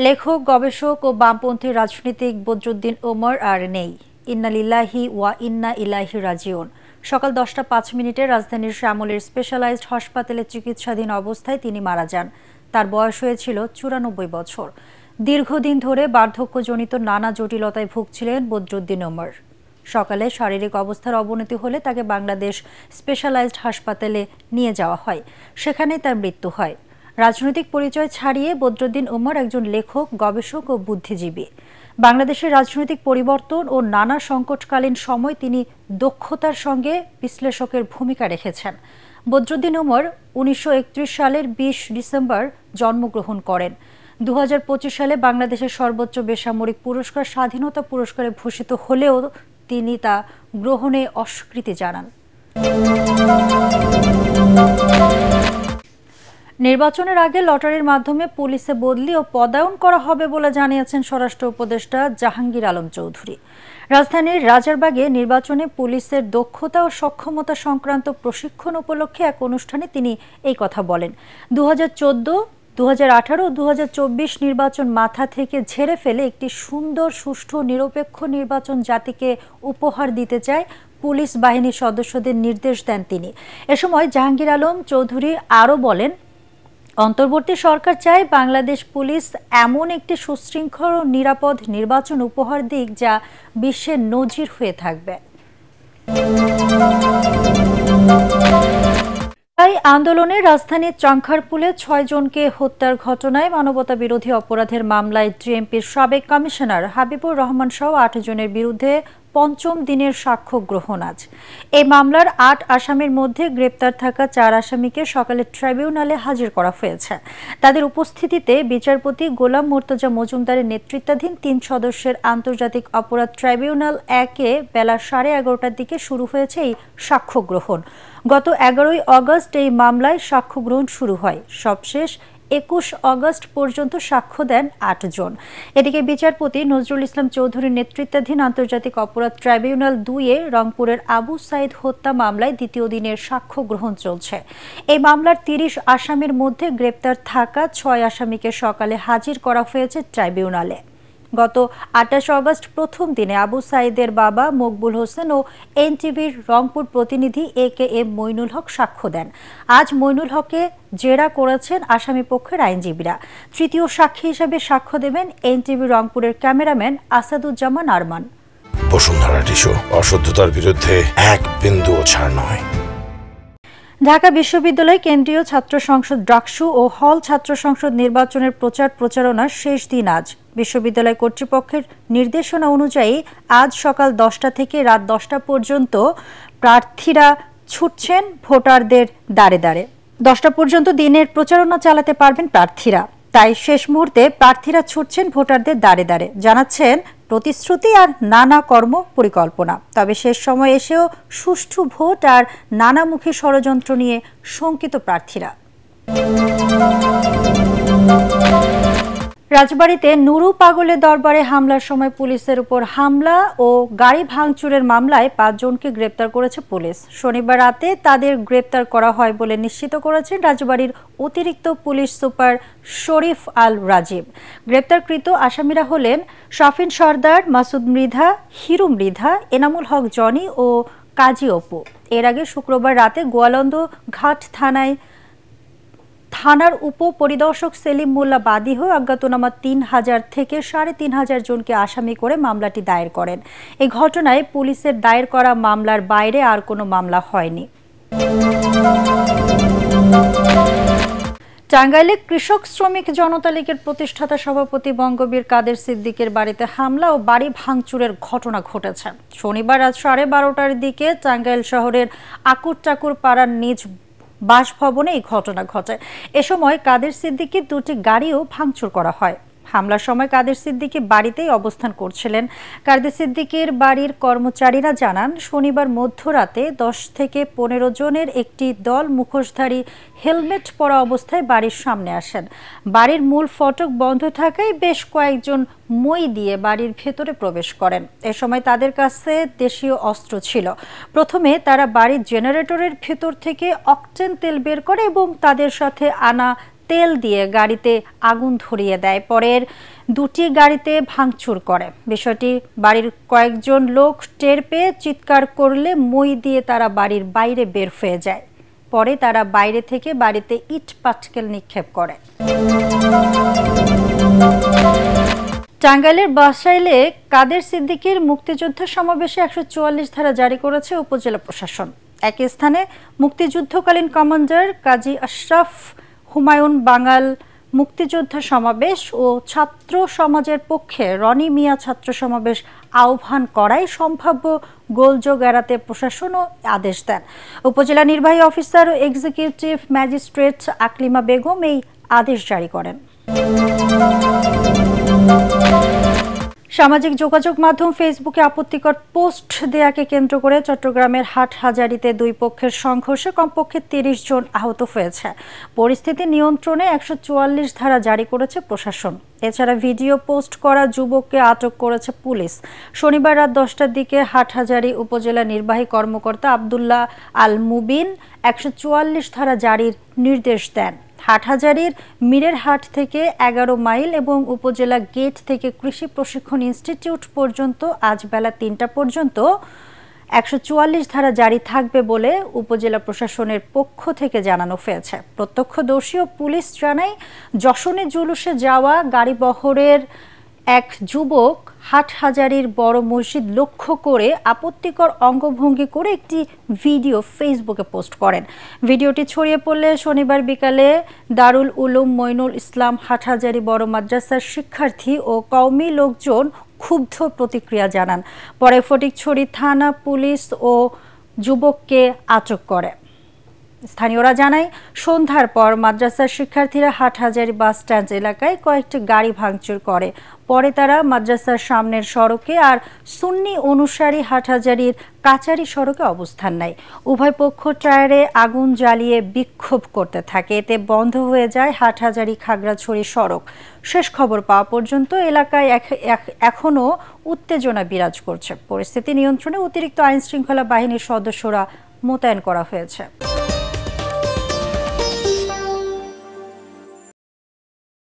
লেখক, গবেষক ও বামপন্থী রাজনীতিক বদরুদ্দিন ওমর আর নেই। ইন্না লিল্লাহি ওয়া ইন্না ইলাইহি রাজিউন। সকাল 10টা 5 মিনিটে রাজধানীর শ্যামলীর স্পেশালাইজড হাসপাতালে চিকিৎসাধীন অবস্থায় তিনি মারা যান। তার বয়স হয়েছিল 94 বছর। দীর্ঘদিন ধরে বার্ধক্যজনিত নানা জটিলতায় ভুগছিলেন বদরুদ্দিন ওমর। সকালে শারীরিক অবস্থার অবনতি হলে তাকে বাংলাদেশ স্পেশালাইজড হাসপাতালে নিয়ে যাওয়া হয়। সেখানেই তার মৃত্যু হয়। রাজনৈতিক পরিচয় ছাড়িয়ে বদরুদ্দিন ওমর একজন লেখক, গবেষক ও বুদ্ধিজীবী। বাংলাদেশের রাজনৈতিক পরিবর্তন ও নানা সংকটকালীন সময় তিনি দক্ষতার সঙ্গে বিশ্লেষকের ভূমিকা রেখেছেন। বদরুদ্দিন ওমর 1931 সালের 20 ডিসেম্বর জন্মগ্রহণ করেন। 2025 সালে বাংলাদেশের সর্বোচ্চ বেসামরিক পুরস্কার স্বাধীনতা পুরস্কারে ভূষিত হলেও তিনি তা গ্রহণে অস্বীকৃতি জানান। নির্বাচনের আগে লটারির মাধ্যমে পুলিশে বদলি ও পদায়ন করা হবে বলে জানিয়েছেন স্বরাষ্ট্র উপদেষ্টা জাহাঙ্গীর আলম চৌধুরী। রাজধানীর রাজারবাগে নির্বাচনে পুলিশের দক্ষতা ও সক্ষমতা সংক্রান্ত প্রশিক্ষণ উপলক্ষে এক অনুষ্ঠানে তিনি এই কথা বলেন। 2014, 2018 ও 2024 নির্বাচন মাথা থেকে ঝেড়ে ফেলে একটি সুন্দর, সুষ্ঠু, নিরপেক্ষ নির্বাচন জাতিকে উপহার দিতে চায় পুলিশ বাহিনীর সদস্যদের নির্দেশ দেন তিনি। এ সময় জাহাঙ্গীর আলম চৌধুরী আরও বলেন, অন্তর্বর্তী সরকার চায় বাংলাদেশ পুলিশ এমন একটি সুশৃঙ্খল ও নিরাপদ নির্বাচন উপহার দিক যা বিশ্বের নজির হয়ে থাকবে। তাই আন্দোলনে রাজধানীর চাংখারপুলে 6 জনকে হত্যার ঘটনায় মানবতা বিরোধী অপরাধের মামলায় ডিএমপির সাবেক কমিশনার হাবিবুর রহমান সহ 8 জনের বিরুদ্ধে 5ম দিনের সাক্ষ্য গ্রহণ আজ। এই মামলার 8 আসামির মধ্যে গ্রেপ্তার থাকা 4 আসামিকে সকালে ট্রাইব্যুনালে হাজির করা হয়েছে। তাদের উপস্থিতিতে বিচারপতি গোলাম মুর্তজা মজুমদারের নেতৃত্বাধীন 3 সদস্যের আন্তর্জাতিক অপরাধ ট্রাইব্যুনাল 1-এ বেলা 11:30টার দিকে শুরু হয়েছে এই সাক্ষ্য গ্রহণ। গত 11ই আগস্ট এই মামলায় সাক্ষ্য গ্রহণ শুরু হয়। সবশেষ 21 আগস্ট পর্যন্ত সাক্ষ্য দেন 8 জন। এদিকে বিচারপতি নজরুল ইসলাম চৌধুরীর নেতৃত্বাধীন আন্তর্জাতিক অপরাধ ট্রাইব্যুনাল 2-এ রংপুরের আবু সাইদ হত্যা মামলায় দ্বিতীয় দিনের সাক্ষ্য গ্রহণ চলছে। এই মামলার 30 আসামির মধ্যে গ্রেপ্তার থাকা 6 আসামিকে সকালে হাজির করা হয়েছে ট্রাইব্যুনালে। গত 28 আগস্ট প্রথম দিনে আবু সাইদের বাবা মকবুল হোসেন ও এনটিভির রংপুর প্রতিনিধি AKM মইনুল হক সাক্ষ্য দেন। আজ মইনুল হককে জেরা করেছেন আসামি পক্ষের আইনজীবীরা। তৃতীয় সাক্ষী হিসেবে সাক্ষ্য দেবেন এনটিভি রংপুরের ক্যামেরাম্যান আসাদুজ্জামান আরমান। বসুন্ধরা টিস্যু, অশুদ্ধতার বিরুদ্ধে এক বিন্দুও ছাড় নয়। ঢাকা বিশ্ববিদ্যালয় কেন্দ্রীয় ছাত্র সংসদ ডাকসু ও হল ছাত্র সংসদ নির্বাচনের প্রচারণার শেষ দিন আজ। বিশ্ববিদ্যালয় কর্তৃপক্ষের নির্দেশনা অনুযায়ী আজ সকাল 10টা থেকে রাত 10টা পর্যন্ত প্রার্থীরা ছুটছেন ভোটারদের দ্বারে দ্বারে। 10টা পর্যন্ত দিনের প্রচারণা চালাতে পারবেন প্রার্থীরা। তাই শেষ মুহূর্তে প্রার্থীরা ছুটছেন ভোটারদের দ্বারে দ্বারে, জানাচ্ছেন প্রতিশ্রুতি আর নানা কর্ম পরিকল্পনা। তবে শেষ সময় এসেও সুষ্ঠু ভোট আর নানামুখী ষড়যন্ত্র নিয়ে শঙ্কিত প্রার্থীরা। রাজবাড়ীতে নুরু পাগলের দরবারে হামলার সময় পুলিশের উপর হামলা ও গাড়ি ভাঙচুরের মামলায় 5 জনকে গ্রেপ্তার করেছে পুলিশ। শনিবার রাতে তাদের গ্রেপ্তার করা হয় বলে নিশ্চিত করেছেন রাজবাড়ীর অতিরিক্ত পুলিশ সুপার শরীফ আল রাজীব। গ্রেপ্তারকৃত আসামিরা হলেন শাফিন সর্দার, মাসুদ মৃধা, হিরু মৃধা, এনামুল হক জনি ও কাজী অপু। এর আগে শুক্রবার রাতে গোয়ালন্দ ঘাট থানার উপপরিদর্শক সেলিম মোল্লা বাদী হয়ে অজ্ঞাতনামা 3000 থেকে 3500 জনকে আসামি করে মামলাটি দায়ের করেন। এই ঘটনায় পুলিশের দায়ের করা মামলার বাইরে আর কোনো মামলা হয়নি। টাঙ্গাইলে কৃষক শ্রমিক জনতা লীগের প্রতিষ্ঠাতা সভাপতি বঙ্গবীর কাদের সিদ্দিকের বাড়িতে হামলা ও বাড়ি ভাঙচুরের ঘটনা ঘটেছে। শনিবার রাত 12:30টার দিকে টাঙ্গাইল শহরের আকুরটাকুর পাড়ার নিজ বাসভবনে এই ঘটনা ঘটে। এ সময় কাদের সিদ্দিকীর 2টি গাড়িও ভাঙচুর করা হয়। হামলার সময় কাদের সিদ্দিকী বাড়িতেই অবস্থান করছিলেন। কাদের সিদ্দিকীর বাড়ির কর্মচারীরা জানান, শনিবার মধ্যরাতে 10 থেকে 15 জনের একটি দল মুখোশধারী হেলমেট পরা অবস্থায় বাড়ির সামনে আসেন। বাড়ির মূল ফটক বন্ধ থাকায় বেশ কয়েকজন মই দিয়ে বাড়ির ভেতরে প্রবেশ করেন। এ সময় তাদের কাছে দেশীয় অস্ত্র ছিল। প্রথমে তারা বাড়ির জেনারেটরের ভেতর থেকে অকটেন তেল বের করে এবং তাদের সাথে আনা তেল দিয়ে গাড়িতে আগুন ধরিয়ে দেয়। পরের দুটি গাড়িতে ভাঙচুর করে। বিষয়টি বাড়ির কয়েকজন লোক টের পেয়ে চিৎকার করলে মই দিয়ে তারা বাড়ির বাইরে বের হয়ে যায়। পরে তারা বাইরে থেকে বাড়িতে ইট পাটকেল নিক্ষেপ করে। টাঙ্গাইলের বাসাইলে কাদের সিদ্দিকীর মুক্তিযোদ্ধা সমাবেশে ১৪৪ ধারা জারি করেছে উপজেলা প্রশাসন। একই স্থানে মুক্তিযুদ্ধকালীন কমান্ডার কাজী আশরাফ হুমায়ুন বাঙাল মুক্তিযোদ্ধা সমাবেশ ও ছাত্র সমাজের পক্ষে রনি মিয়া ছাত্র সমাবেশ আহ্বান করায় সম্ভাব্য গোলযোগ এড়াতে প্রশাসনও আদেশ দেন। উপজেলা নির্বাহী অফিসার ও এক্সিকিউটিভ ম্যাজিস্ট্রেট আকলিমা বেগম এই আদেশ জারি করেন। সামাজিক যোগাযোগ মাধ্যম ফেসবুকে আপত্তিকর পোস্ট দেয়াকে কেন্দ্র করে চট্টগ্রামের হাটহাজারীতে দুই পক্ষের সংঘর্ষে কমপক্ষে ৩০ জন আহত হয়েছে। পরিস্থিতি নিয়ন্ত্রণে ১৪৪ ধারা জারি করেছে প্রশাসন। এছাড়া ভিডিও পোস্ট করা যুবককে আটক করেছে পুলিশ। শনিবার রাত ১০টার দিকে হাটহাজারী উপজেলা নির্বাহী কর্মকর্তা আব্দুল্লাহ আল মুবিন ১৪৪ ধারা জারির নির্দেশ দেন। হাটহাজারীর মীরের হাট থেকে ১১ মাইল এবং উপজেলা গেট থেকে কৃষি প্রশিক্ষণ ইনস্টিটিউট পর্যন্ত আজ বেলা ৩টা পর্যন্ত ১৪৪ ধারা জারি থাকবে বলে উপজেলা প্রশাসনের পক্ষ থেকে জানানো হয়েছে। প্রত্যক্ষদর্শী ও পুলিশ জানায়, যশনে জুলুসে যাওয়া গাড়িবহরের এক যুবক হাটহাজারীর বড় মসজিদ লক্ষ্য করে আপত্তিকর অঙ্গভঙ্গি করে একটি ভিডিও ফেসবুকে পোস্ট করেন। ভিডিওটি ছড়িয়ে পড়লে শনিবার বিকালে দারুল উলুম মইনুল ইসলাম হাটহাজারী বড় মাদ্রাসার শিক্ষার্থী ও কওমি লোকজন ক্ষুব্ধ প্রতিক্রিয়া জানান। পরে ফটিকছড়ি থানা পুলিশ ও যুবককে আটক করে। স্থানীয়রা জানায়, সন্ধ্যার পর মাদ্রাসার শিক্ষার্থীরা হাটহাজারী বাস স্ট্যান্ড এলাকায় কয়েকটি গাড়ি ভাঙচুর করে। পরে তারা মাদ্রাসার সামনের সড়কে আর সুন্নি অনুসারী হাটহাজারীর কাচারি সড়কে অবস্থান নেয়। উভয় পক্ষ টায়ারে আগুন জ্বালিয়ে বিক্ষোভ করতে থাকে। এতে বন্ধ হয়ে যায় হাটহাজারী খাগড়াছড়ি সড়ক। শেষ খবর পাওয়া পর্যন্ত এলাকায় এখনও উত্তেজনা বিরাজ করছে। পরিস্থিতি নিয়ন্ত্রণে অতিরিক্ত আইনশৃঙ্খলা বাহিনীর সদস্যরা মোতায়েন করা হয়েছে।